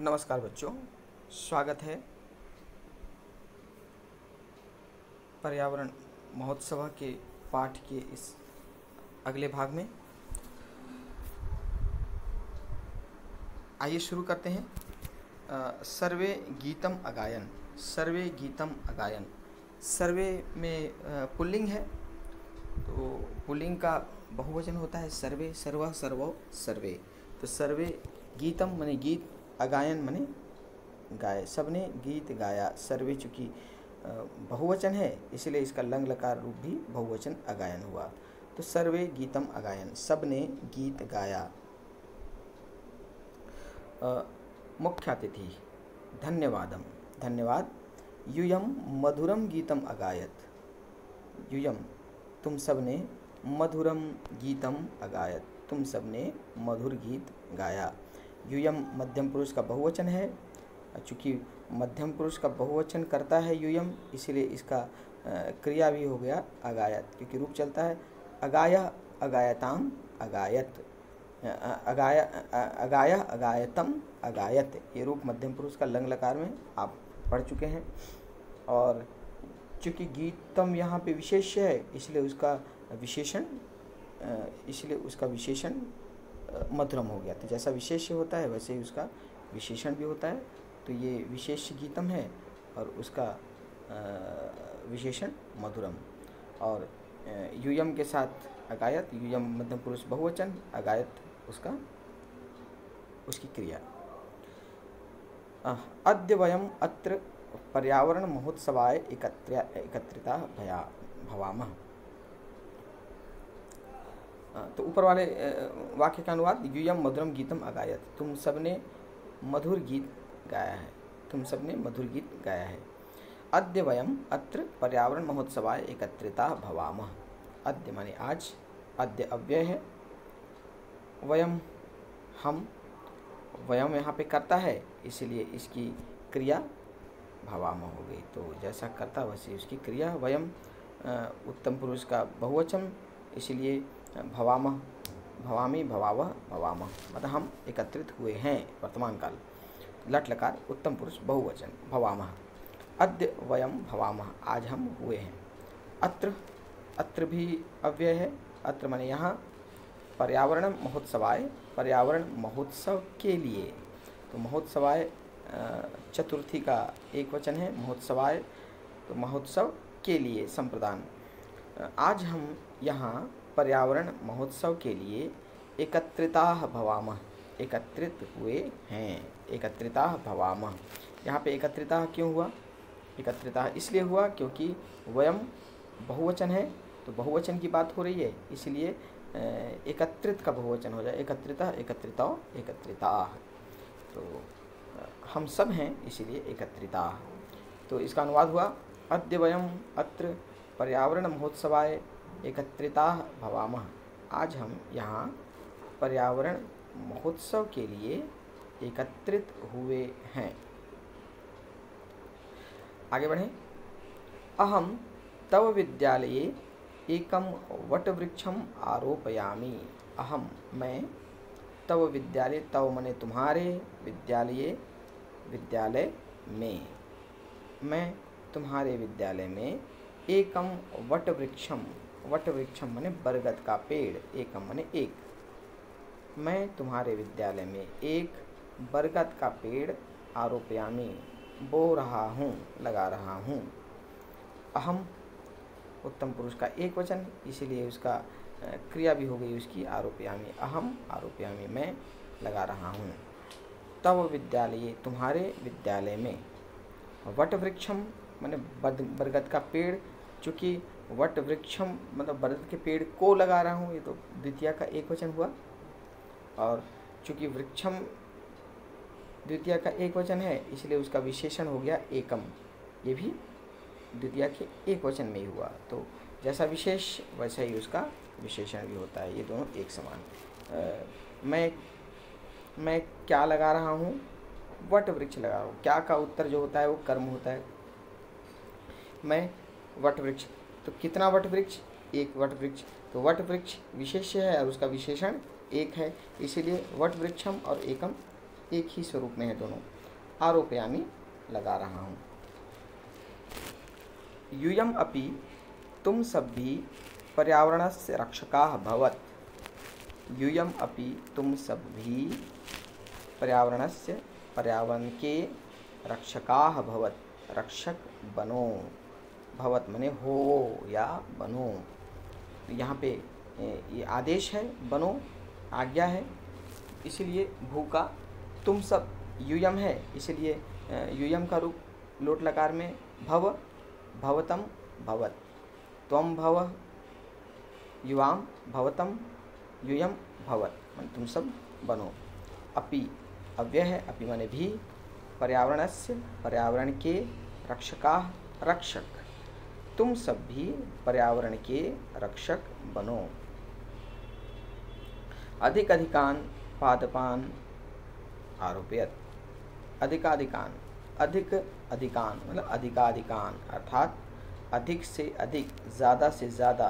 नमस्कार बच्चों, स्वागत है पर्यावरण महोत्सव के पाठ के इस अगले भाग में। आइए शुरू करते हैं। सर्वे गीतम अगायन। सर्वे गीतम अगायन। सर्वे में पुल्लिंग है, तो पुल्लिंग का बहुवचन होता है सर्वे, सर्व, सर्वो, सर्वे। तो सर्वे गीतम माने गीत, अगायन माने गाए, सबने गीत गाया। सर्वे चूँकि बहुवचन है इसलिए इसका लंग लकार रूप भी बहुवचन अगायन हुआ। तो सर्वे गीतम अगायन, सबने गीत गाया। मुख्य अतिथि धन्यवादम, धन्यवाद। यूयम मधुरम गीतम अगायत। यूयम तुम सबने, मधुरम गीतम अगायत तुम सबने मधुर गीत गाया। यूयम मध्यम पुरुष का बहुवचन है, चूँकि मध्यम पुरुष का बहुवचन करता है यूयम, इसीलिए इसका क्रिया भी हो गया अगायत, क्योंकि रूप चलता है अगाय, अगायताम, अगायत, अगाय, अगाय, अगायतम, अगायत। ये रूप मध्यम पुरुष का लंग लकार में आप पढ़ चुके हैं। और चूँकि गीतम यहाँ पे विशेष्य है इसलिए उसका विशेषण मधुरम हो गया। तो जैसा विशेष्य होता है वैसे ही उसका विशेषण भी होता है। तो ये विशेष्य गीतम है और उसका विशेषण मधुरम। और यूयम के साथ अगायत, यूयम मध्यम पुरुष बहुवचन, अगायत उसकी क्रिया। अद्य वयम अत्र पर्यावरण महोत्सवाय एकत्रिता भवामः। तो ऊपर वाले वाक्य का अनुवाद, यूयम मधुरम गीतम अगायत, तुम सबने मधुर गीत गाया है, तुम सबने मधुर गीत गाया है। अद्य वयम अत्र पर्यावरण महोत्सवाय एकत्रिता भवामः। अद्य माने आज, अद्य अव्यय है, वयम हम, वयम यहाँ पे करता है इसलिए इसकी क्रिया भवामः हो गई। तो जैसा करता वैसे उसकी क्रिया। वयम उत्तम पुरुष का बहुवचन, इसलिए भवामः, भवामी, भवावह, भवामः, मतलब हम एकत्रित हुए हैं वर्तमान काल। लट लकार उत्तम पुरुष बहुवचन भवामः। अद्य वयम भवामः, आज हम हुए हैं। अत्र, अत्र भी अव्यय है, अत्र माने यहाँ। पर्यावरण महोत्सवाय, पर्यावरण महोत्सव के लिए। तो महोत्सवाय चतुर्थी का एक वचन है, महोत्सवाय तो महोत्सव के लिए संप्रदान। आज हम यहाँ पर्यावरण महोत्सव के लिए एकत्रिता भवामः, एकत्रित हुए हैं, एकत्रिता भवामः। यहाँ पे एकत्रिता क्यों हुआ? एकत्रिता इसलिए हुआ क्योंकि वयम बहुवचन है, तो बहुवचन की बात हो रही है, इसलिए एकत्रित का बहुवचन हो जाए, एकत्रिता, एकत्रिता, एकत्रिता। तो हम सब हैं इसीलिए एकत्रिता। तो इसका अनुवाद हुआ अद्य वयम अत्र पर्यावरण महोत्सवाय एकत्रिता भवामः। आज हम यहाँ पर्यावरण महोत्सव के लिए एकत्रित हुए हैं। आगे बढ़ें। अहम तव विद्यालये एकम वटवृक्षम आरोपयामि। अहम मैं, तव विद्यालय, तव मने तुम्हारे, विद्यालये विद्यालय में, मैं तुम्हारे विद्यालय में एकम वटवृक्षम, वटवृक्षम मने बरगद का पेड़, एकम मने एक, मैं तुम्हारे विद्यालय में एक बरगद का पेड़ आरोपयामि बो रहा हूँ, लगा रहा हूँ। अहम उत्तम पुरुष का एक वचन, इसीलिए उसका क्रिया भी हो गई उसकी आरोपयामि। अहम आरोपयामि मैं लगा रहा हूँ। तव विद्यालय तुम्हारे विद्यालय में। वटवृक्षम माने बरगद का पेड़, चूँकि वटवृक्षम मतलब बरगद के पेड़ को लगा रहा हूँ, ये तो द्वितीया का एक वचन हुआ। और चूँकि वृक्षम द्वितीया का एक वचन है इसलिए उसका विशेषण हो गया एकम, ये भी द्वितीया के एक वचन में ही हुआ। तो जैसा विशेष वैसा ही उसका विशेषण भी होता है, ये दोनों एक समान। मैं क्या लगा रहा हूँ? वट वृक्ष लगा रहा हूँ। क्या का उत्तर जो होता है वो कर्म होता है। मैं वट वृक्ष, तो कितना वट वृक्ष? एक वट वृक्ष। तो वट वृक्ष विशेष्य है और उसका विशेषण एक है, इसीलिए वट वृक्षम और एकम एक ही स्वरूप में है दोनों। आरोपयामी लगा रहा हूँ। यूयम अपि तुम सब भी पर्यावरणस्य रक्षकाः भवत्। यूयम अपि तुम सब भी पर्यावरणस्य पर्यावरण के रक्षकाः भवत् रक्षक बनो। भवत मने हो या बनो। यहाँ पे ये आदेश है, बनो आज्ञा है, इसीलिए भू का तुम सब यूयम है, इसलिए यूयम का रूप लोट लकार में भव, भवतम, भवत, त्वम भव, युवाम, भवतम, यूयम, भवत, मान तुम सब बनो। अपि अव्यय है, अपि माने भी, पर्यावरणस्य पर्यावरण के, रक्षकाः रक्षक, तुम सब भी पर्यावरण के रक्षक बनो। अधिक अधिकान पादपान आरोपयत। अधिकाधिकान, अधिक अधिकान मतलब अधिकाधिकान अर्थात अधिक से अधिक, ज़्यादा से ज़्यादा,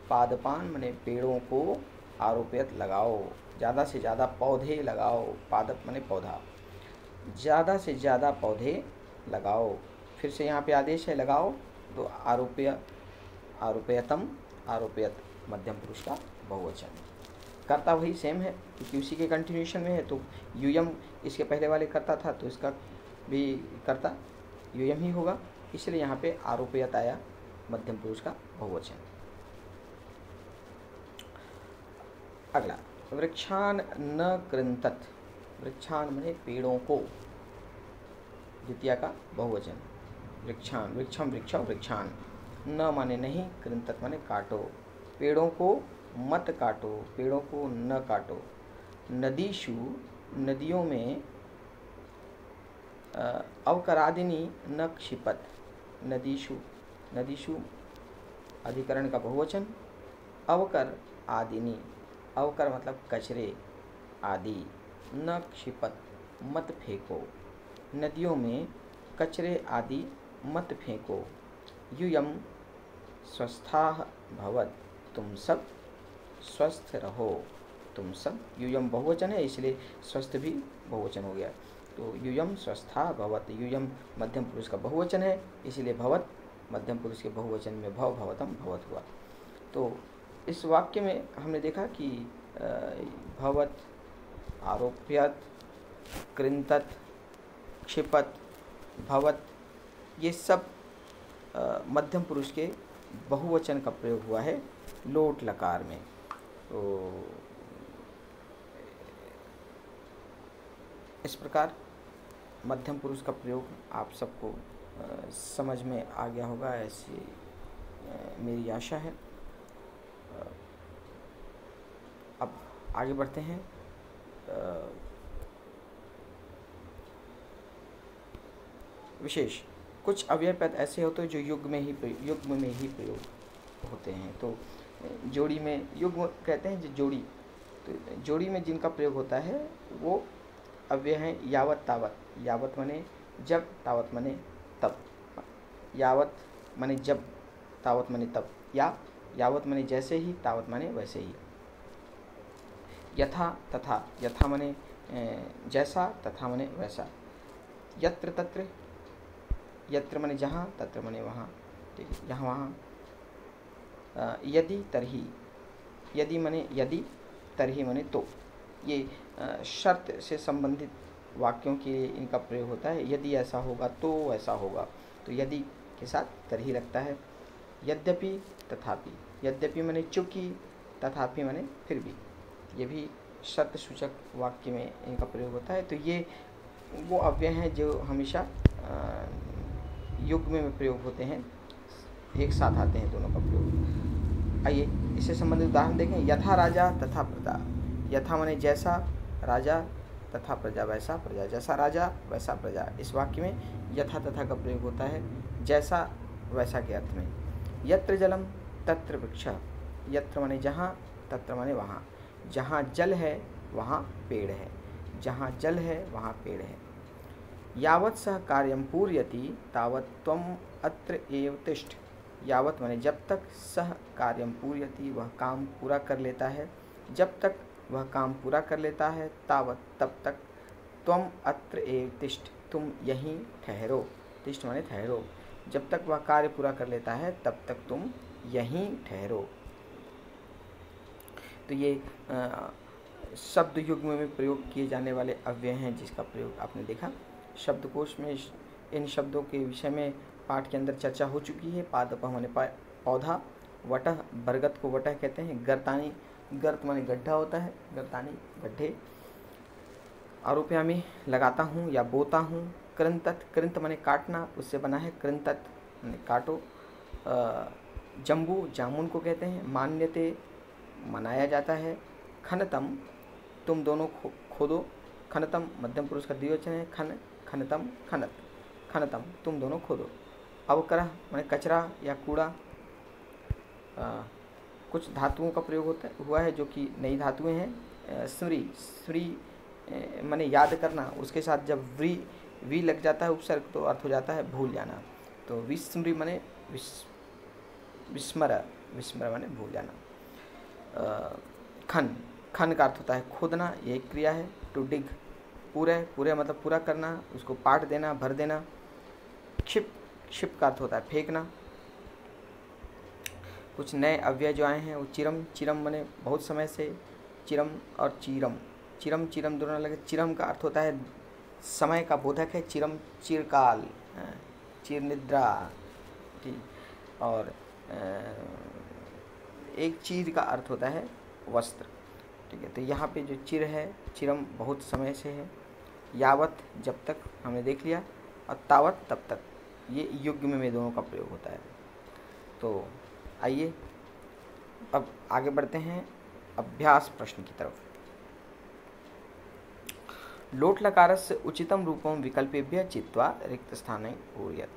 पादपान माने पेड़ों को, आरोपयत लगाओ, ज़्यादा से ज़्यादा पौधे लगाओ। पादप माने पौधा, ज़्यादा से ज़्यादा पौधे लगाओ। फिर से यहाँ पे आदेश है लगाओ, तो आरोप्य, आरोपयतम, आरोपयत मध्यम पुरुष का बहुवचन। कर्ता वही सेम है क्योंकि उसी के कंटिन्यूशन में है, तो यूयम इसके पहले वाले कर्ता था तो इसका भी कर्ता यूयम ही होगा, इसलिए यहाँ पे आरोपयत आया मध्यम पुरुष का बहुवचन। अगला, वृक्षान न कृंतत। वृक्षान माने पेड़ों को, द्वितीय का बहुवचन। वृक्षान, वृक्षम, वृक्ष, वृक्षान। न माने नहीं, कृंतत माने काटो। पेड़ों को मत काटो, पेड़ों को न काटो। नदीषु, नदियों में, अवकरादिनी न क्षिपत। नदीषु, नदीषु अधिकरण का बहुवचन। अवकर आदिनी, अवकर मतलब कचरे आदि, न क्षिपत मत फेंको। नदियों में कचरे आदि मत फेंको। यूयम स्वस्थाः भवत्, तुम सब स्वस्थ रहो। तुम सब, यूयम बहुवचन है इसलिए स्वस्थ भी बहुवचन हो गया, तो यूयम स्वस्था भवत। यूयम मध्यम पुरुष का बहुवचन है इसलिए भवत मध्यम पुरुष के बहुवचन में भव, भवतम, भवत हुआ। तो इस वाक्य में हमने देखा कि भवत, आरोप्यत, कृंतत, क्षिपत, भवत, ये सब मध्यम पुरुष के बहुवचन का प्रयोग हुआ है लोट लकार में। तो इस प्रकार मध्यम पुरुष का प्रयोग आप सबको समझ में आ गया होगा, ऐसी मेरी आशा है। अब आगे बढ़ते हैं। विशेष कुछ अव्यय पद ऐसे होते हैं जो युग्म में ही प्रयोग होते हैं। तो जोड़ी में, युग्म कहते हैं जो जोड़ी, तो जोड़ी में जिनका प्रयोग होता है वो अव्यय हैं यावत तावत। यावत माने जब, तावत माने तब। यावत माने जब, तावत माने तब, या यावत माने जैसे ही, तावत माने वैसे ही। यथा तथा, यथा माने जैसा, तथा माने वैसा। यत्र तत्र, यत्र माने जहाँ, तत्र माने वहाँ, ठीक है, यहाँ वहाँ। यदि तरही, यदि माने यदि, तरही माने तो। ये शर्त से संबंधित वाक्यों के लिए इनका प्रयोग होता है। यदि ऐसा होगा तो ऐसा होगा, तो यदि के साथ तरही लगता है। यद्यपि, तथापि। यद्यपि माने चूँकि, तथापि माने फिर भी, ये भी शर्त सूचक वाक्य में इनका प्रयोग होता है। तो ये वो अव्यय हैं जो हमेशा युग्म में प्रयोग होते हैं, एक साथ आते हैं दोनों का प्रयोग। आइए इससे संबंधित उदाहरण देखें। यथा राजा तथा प्रजा। यथा माने जैसा राजा, तथा प्रजा वैसा प्रजा। जैसा राजा वैसा प्रजा। इस वाक्य में यथा तथा का प्रयोग होता है जैसा वैसा के अर्थ में। यत्र जलम तत्र वृक्ष। यत्र माने जहाँ, तत्र माने वहाँ। जहाँ जल है वहाँ पेड़ है। जहाँ जल है वहाँ पेड़ है। यावत् सह कार्यं पूरयति तावत् त्वम अत्र एव तिष्ठ। यावत् माने जब तक, सह कार्यं पूरयति वह काम पूरा कर लेता है, जब तक वह काम पूरा कर लेता है, तावत् तब तक, त्वम अत्र एव तिष्ठ, तुम यहीं ठहरो। तिष्ठ माने ठहरो, जब तक वह कार्य पूरा कर लेता है तब तक तुम यहीं ठहरो। तो ये शब्द युग्म में प्रयोग किए जाने वाले अव्यय हैं, जिसका प्रयोग आपने देखा। शब्दकोश में इन शब्दों के विषय में पाठ के अंदर चर्चा हो चुकी है। पादप माने पौधा, वटह बरगद को वटह कहते हैं, गर्तानी गर्त माने गड्ढा होता है, गर्तानी गड्ढे। आरोप्यामी लगाता हूँ या बोता हूँ। कृंतत, कृंत माने काटना, उससे बना है कृंतत माने काटो। जम्बू जामुन को कहते हैं। मान्यते मनाया जाता है। खनतम तुम दोनों खोदो। खनतम मध्यम पुरुष का द्विवचन है। खन खनतम खनत, खनतम तुम दोनों खोदो। अवकरह माने कचरा या कूड़ा। कुछ धातुओं का प्रयोग हुआ है जो कि नई धातुएं हैं। स्मृ स्मृ माने याद करना, उसके साथ जब वी लग जाता है उपसर्ग तो अर्थ हो जाता है भूल जाना। तो विस्मृ माने विस्मर, विस्मर माने भूल जाना। खन, खन का अर्थ होता है खोदना, ये एक क्रिया है। टू डिग, पूरे पूरे मतलब पूरा करना, उसको पाट देना, भर देना। क्षिप, क्षिप का अर्थ होता है फेंकना। कुछ नए अव्यय जो आए हैं वो चिरम, चिरम माने बहुत समय से, चिरम और चीरम, चिरम चिरम दोनों लगे। चिरम का अर्थ होता है समय का बोधक है। चिरम चिरकाल, चिर निद्रा, ठीक। और एक चीर का अर्थ होता है वस्त्र, ठीक है। तो यहाँ पे जो चिर है, चिरम बहुत समय से है। यावत जब तक हमने देख लिया, और तावत तब तक, ये युग्म में दोनों का प्रयोग होता है। तो आइए अब आगे बढ़ते हैं अभ्यास प्रश्न की तरफ। लोट लकारस्य उचितम रूपम विकल्पेभ्यः चित्वा रिक्त स्थाने पूरयत।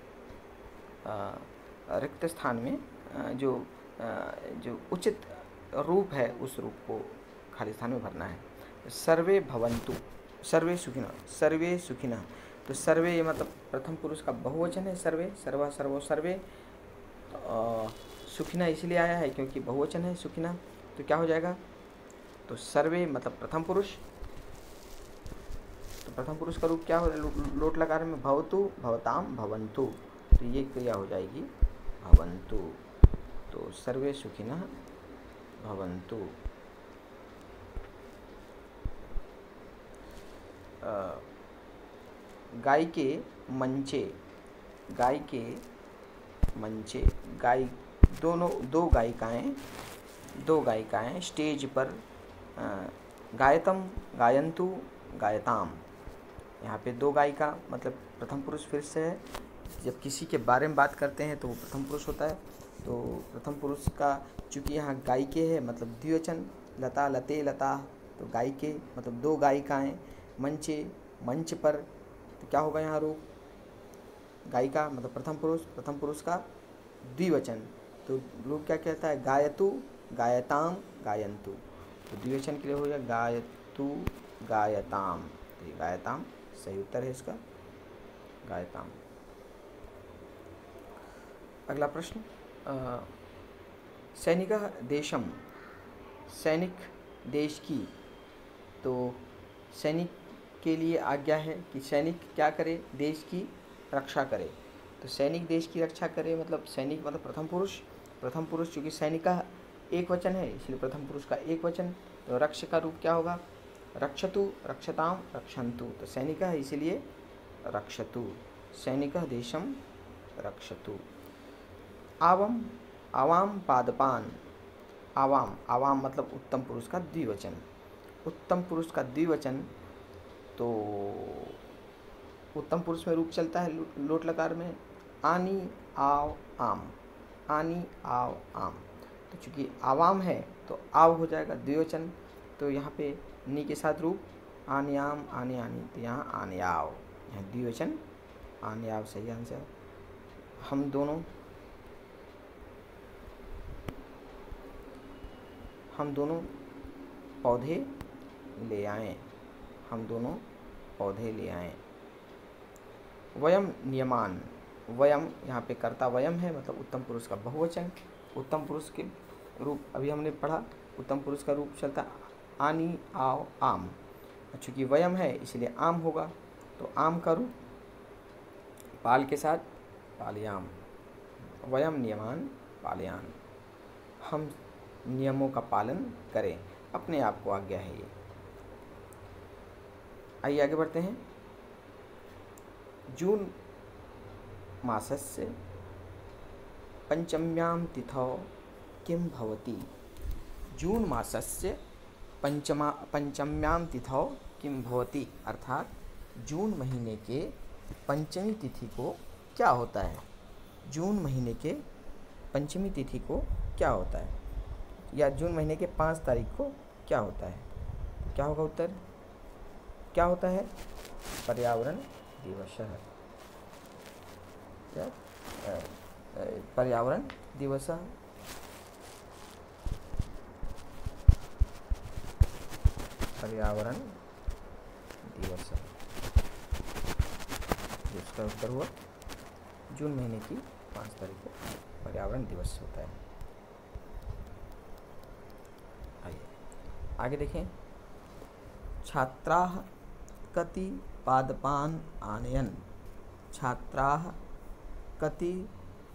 रिक्त स्थान में जो उचित रूप है उस रूप को खाली स्थान में भरना है। सर्वे भवन्तु, सर्वे सुखिनः, सर्वे सुखिनः। तो सर्वे ये मतलब प्रथम पुरुष का बहुवचन है। सर्वे, सर्व सर्वो सर्वे। सुखिनः इसलिए आया है क्योंकि बहुवचन है सुखिनः। तो क्या हो जाएगा, तो सर्वे मतलब प्रथम पुरुष। तो प्रथम पुरुष का रूप क्या हो, लोट लकार में भवतु, भवताम, भवन्तु। तो ये क्रिया हो जाएगी भवन्तु। तो सर्वे सुखिनः भवन्तु। गाय के मंचे, गाय के मंचे, गाय दो गायिकाएं स्टेज पर गायतम, गायन्तु, गायताम। यहाँ पे दो गायिका मतलब प्रथम पुरुष फिर से है। जब किसी के बारे में बात करते हैं तो वो प्रथम पुरुष होता है। तो प्रथम पुरुष का चूँकि यहाँ गायिके है मतलब द्विवचन, लता लते लता, तो गायिके मतलब दो गायिकाएं। मंचे मंच पर, तो क्या होगा यहाँ रूप, गायिका मतलब प्रथम पुरुष, प्रथम पुरुष का द्विवचन। तो रूप क्या कहता है, गायतु, गायताम, गायन्तु। तो द्विवचन के लिए हो जाएगा गायतु, गायताम। तो ये गायताम सही उत्तर है इसका, गायताम। अगला प्रश्न, सैनिकः देशम, सैनिक देश की। तो सैनिक के लिए आज्ञा है कि सैनिक क्या करे, देश की रक्षा करे। तो सैनिक देश की रक्षा करे मतलब सैनिक मतलब प्रथम पुरुष। प्रथम पुरुष चूँकि सैनिकः एक वचन है इसलिए प्रथम पुरुष का एक वचन। तो रक्ष का रूप क्या होगा, रक्षतु, रक्षताम, रक्षन्तु। तो सैनिकः इसलिए रक्षतु, सैनिकः देशम रक्षतु। आवाम, आवाम पादपान, आवाम, आवाम मतलब उत्तम पुरुष का द्विवचन। उत्तम पुरुष का द्विवचन, तो उत्तम पुरुष में रूप चलता है लोट लकार में आनी, आव, आम, आनी, आव, आम। तो चूँकि आवाम है तो आव हो जाएगा द्विवचन। तो यहाँ पे नी के साथ रूप आनियाम, आने आनी। तो यहाँ आनयाव, यहाँ द्विवचन आनयाव सही आंसर। हम दोनों पौधे ले आएं, हम दोनों पौधे ले आएं। वयम नियमान, वयम यहाँ पे कर्ता वयम है मतलब उत्तम पुरुष का बहुवचन। उत्तम पुरुष के रूप अभी हमने पढ़ा, उत्तम पुरुष का रूप चलता आनी, आव, आम। चूँकि वयम है इसलिए आम होगा, तो आम का रूप पाल के साथ पालयाम, वयम नियमान पालयान, हम नियमों का पालन करें, अपने आप को आज्ञा है ये। आइए आगे बढ़ते हैं। जून मासस्य पंचम्यां तिथौ किं भवति। जून मासस्य पंचम्यां तिथौ किं भवति, अर्थात जून महीने के पंचमी तिथि को क्या होता है। जून महीने के पंचमी तिथि को क्या होता है, या जून महीने के 5 तारीख को क्या होता है। क्या होगा उत्तर, क्या होता है, पर्यावरण दिवस है। पर्यावरण दिवस, पर्यावरण दिवस, जिसका उत्तर हुआ जून महीने की 5 तारीख को पर्यावरण दिवस होता है। आइए आगे देखें। छात्राः कति पादपान् आनयन्। छात्राः कति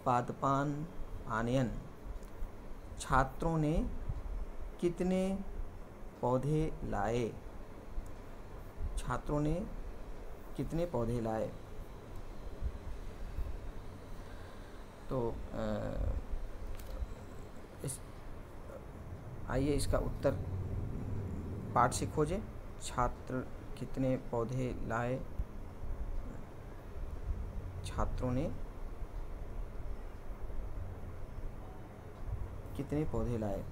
पादपान् आनयन्, छात्रों ने कितने पौधे लाए। छात्रों ने कितने पौधे लाए। तो आइए इसका उत्तर पाठ से खोजें। छात्र कितने पौधे लाए, छात्रों ने कितने पौधे लाए।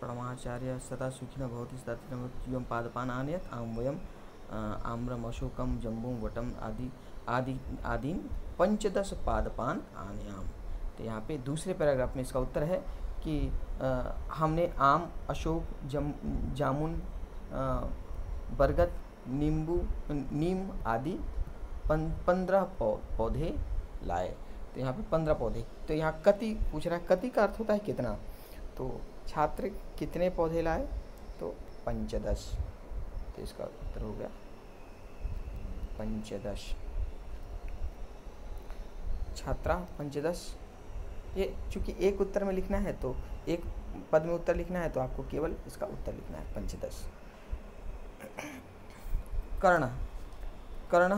परमाचार्य सदा सुखिनः भवति सदा पादपान् आनयत् वयम् आम्रम अशोकम जम्बूम वटम आदि 15 पादपान आनयाम। तो यहाँ पे दूसरे पैराग्राफ में इसका उत्तर है कि हमने आम, अशोक, जामुन, बरगद, नीम आदि 15 पौधे लाए। तो यहाँ पे 15 पौधे। तो यहाँ कति पूछ रहा है, कति का अर्थ होता है कितना। तो छात्र कितने पौधे लाए, तो 15। तो इसका उत्तर हो गया 15। छात्रा 15। ये चूंकि एक उत्तर में लिखना है, तो एक पद में उत्तर लिखना है, तो आपको केवल इसका उत्तर लिखना है 15। कर्ण, कर्ण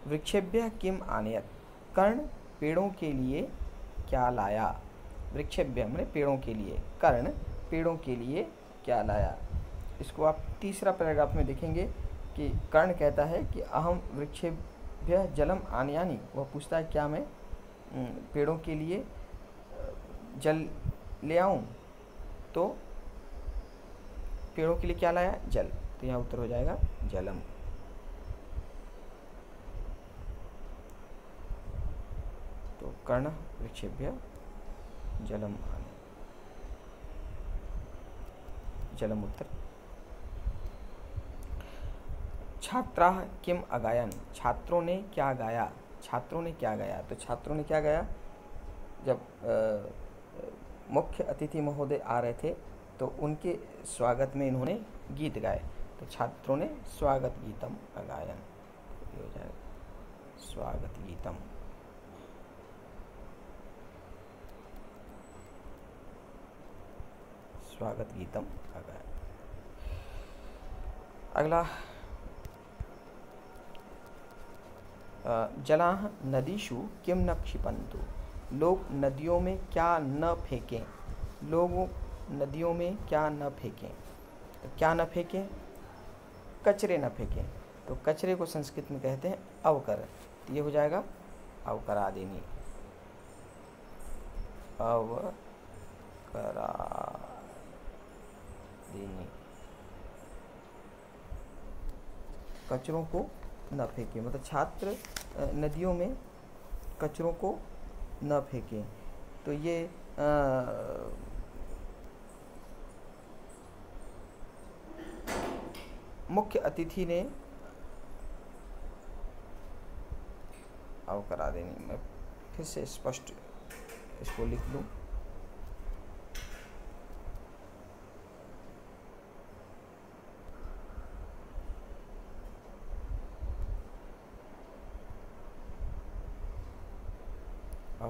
वृक्षेभ्यः किम आनयत्। कर्ण पेड़ों के लिए क्या लाया। वृक्षेभ्यः माने पेड़ों के लिए, कर्ण पेड़ों के लिए क्या लाया। इसको आप तीसरा पैराग्राफ में देखेंगे कि कर्ण कहता है कि अहम वृक्षेभ्यः जलम आनयानि। वह पूछता है क्या मैं पेड़ों के लिए जल ले आऊं। तो पेड़ों के लिए क्या लाया, जल। तो यहाँ उत्तर हो जाएगा जलम। तो कर्ण वृक्षेभ्यः जलम आनयत्, जलम उत्तर। छात्राः किम अगायन्। छात्रों ने क्या गाया। छात्रों ने क्या गाया। तो छात्रों ने क्या गाया, जब मुख्य अतिथि महोदय आ रहे थे तो उनके स्वागत में इन्होंने गीत गाए। तो छात्रों ने स्वागत गीतम अगायन। ये हो जाएगा स्वागत गीतम। स्वागत गीतम अगायन। अगला, जलाः नदीषु किम न क्षिपन्तु। लोग नदियों में क्या न फेंकें। लोगों नदियों में क्या न फेंकें। तो क्या न फेंकें, कचरे न फेंकें। तो कचरे को संस्कृत में कहते हैं अवकर। तो ये हो जाएगा अवकरादिनी। अवकरादिनी। कचरों को न फेंकें, मतलब छात्र नदियों में कचरों को न फेंकें। तो ये मुख्य अतिथि ने अवकरा देनी। मैं फिर से स्पष्ट इसको लिख लूँ।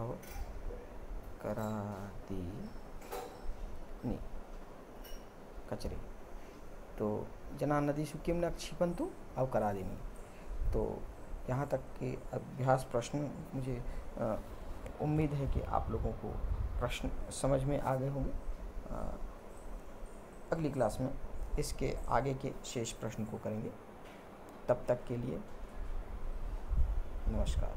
अव करादी नी कचरे। तो जना नदीषु किं न क्षिपन्तु अवकरादीनि। तो यहाँ तक के अभ्यास प्रश्न मुझे उम्मीद है कि आप लोगों को प्रश्न समझ में आ गए होंगे। अगली क्लास में इसके आगे के शेष प्रश्न को करेंगे। तब तक के लिए नमस्कार।